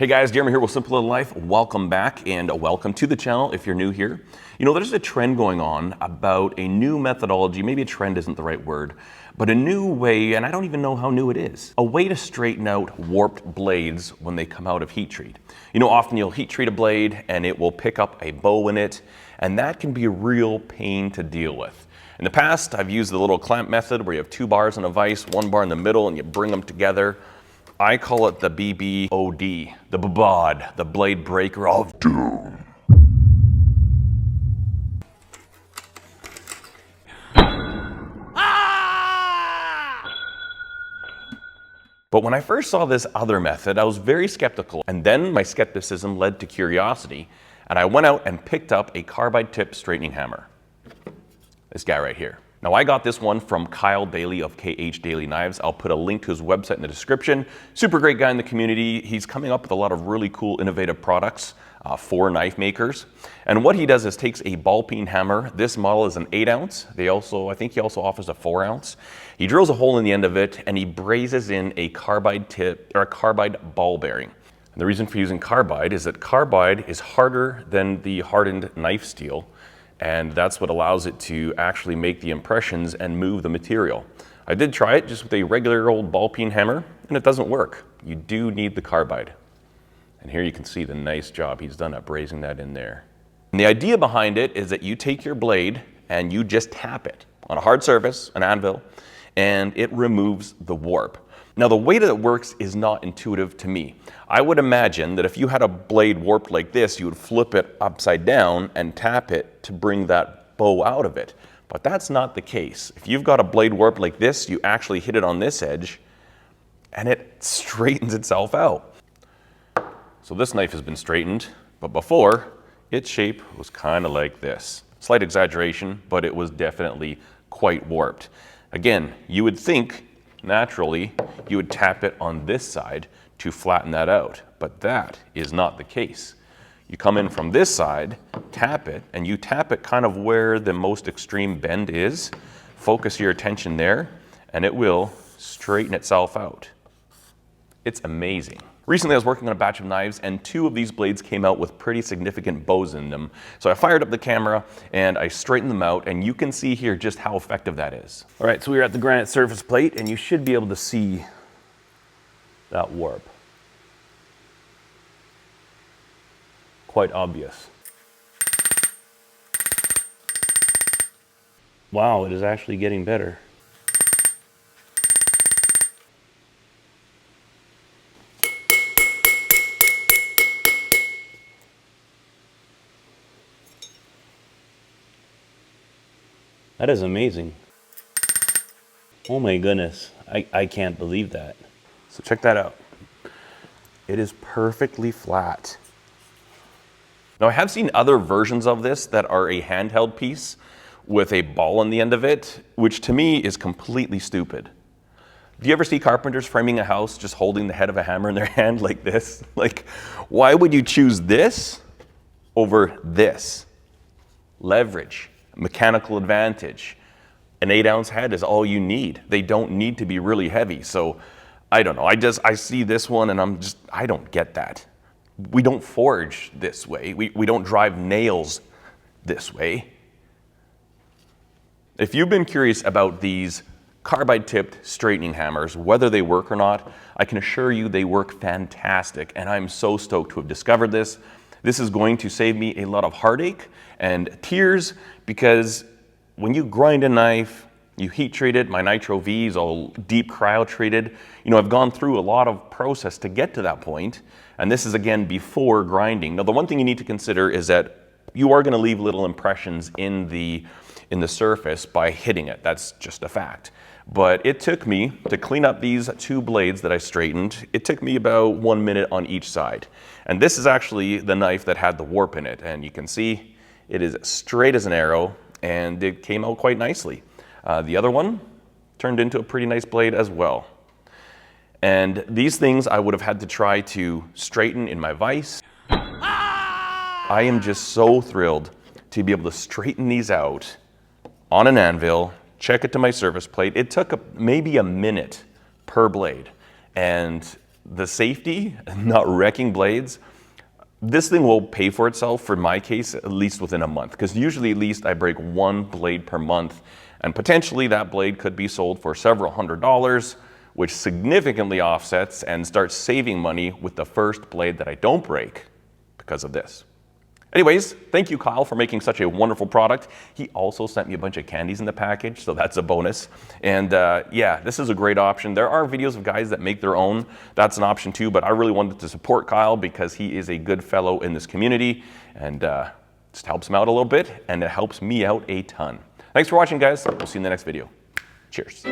Hey guys, Jeremy here with Simple Little Life. Welcome back and welcome to the channel if you're new here. You know, there's a trend going on about a new methodology, maybe a trend isn't the right word, but a new way, and I don't even know how new it is, a way to straighten out warped blades when they come out of heat treat. You know, often you'll heat treat a blade and it will pick up a bow in it, and that can be a real pain to deal with. In the past, I've used the little clamp method where you have two bars in a vise, one bar in the middle, and you bring them together. I call it the BBOD, the BBOD, the blade breaker of doom. But when I first saw this other method, I was very skeptical. And then my skepticism led to curiosity. And I went out and picked up a carbide tip straightening hammer. This guy right here. Now I got this one from Kyle Daly of KH Daily Knives. I'll put a link to his website in the description. Super great guy in the community. He's coming up with a lot of really cool, innovative products for knife makers. And what he does is takes a ball peen hammer. This model is an 8 ounce. I think he also offers a 4 ounce. He drills a hole in the end of it and he brazes in a carbide tip or a carbide ball bearing. And the reason for using carbide is that carbide is harder than the hardened knife steel. And that's what allows it to actually make the impressions and move the material. I did try it just with a regular old ball peen hammer, and it doesn't work. You do need the carbide. And here you can see the nice job he's done at brazing that in there. And the idea behind it is that you take your blade and you just tap it on a hard surface, an anvil, and it removes the warp. Now the way that it works is not intuitive to me. I would imagine that if you had a blade warped like this, you would flip it upside down and tap it to bring that bow out of it. But that's not the case. If you've got a blade warped like this, you actually hit it on this edge and it straightens itself out. So this knife has been straightened, but before, its shape was kind of like this. Slight exaggeration, but it was definitely quite warped. Again, you would think naturally, you would tap it on this side to flatten that out, but that is not the case. You come in from this side, tap it, and you tap it kind of where the most extreme bend is. Focus your attention there, and it will straighten itself out. It's amazing. Recently I was working on a batch of knives and 2 of these blades came out with pretty significant bows in them. So I fired up the camera and I straightened them out and you can see here just how effective that is. All right, so we're at the granite surface plate and you should be able to see that warp. Quite obvious. Wow, it is actually getting better. That is amazing. Oh my goodness, I can't believe that. So check that out. It is perfectly flat. Now I have seen other versions of this that are a handheld piece with a ball on the end of it, which to me is completely stupid. Do you ever see carpenters framing a house just holding the head of a hammer in their hand like this? Like, why would you choose this over this? Leverage. Mechanical advantage. An 8 ounce head is all you need. They don't need to be really heavy. So I don't know. I see this one and I don't get that. We don't forge this way. We don't drive nails this way. If you've been curious about these carbide tipped straightening hammers, whether they work or not, I can assure you they work fantastic. And I'm so stoked to have discovered this. This is going to save me a lot of heartache and tears because when you grind a knife, you heat treat it. My Nitro V is all deep cryo treated. You know, I've gone through a lot of process to get to that point. And this is again before grinding. Now, the one thing you need to consider is that you are going to leave little impressions in the surface by hitting it. That's just a fact. But it took me to clean up these 2 blades that I straightened. It took me about 1 minute on each side. And this is actually the knife that had the warp in it. And you can see it is straight as an arrow and it came out quite nicely. The other one turned into a pretty nice blade as well. And these things I would have had to try to straighten in my vise. I am just so thrilled to be able to straighten these out on an anvil, check it to my surface plate. It took maybe a minute per blade. And the safety, not wrecking blades, this thing will pay for itself for my case, at least within a month, because usually at least I break one blade per month, and potentially that blade could be sold for several $100s, which significantly offsets and starts saving money with the first blade that I don't break because of this. Anyways, thank you, Kyle, for making such a wonderful product. He also sent me a bunch of candies in the package, so that's a bonus. And yeah, this is a great option. There are videos of guys that make their own. That's an option too, but I really wanted to support Kyle because he is a good fellow in this community, and just helps him out a little bit, and it helps me out a ton. Thanks for watching, guys. We'll see you in the next video. Cheers.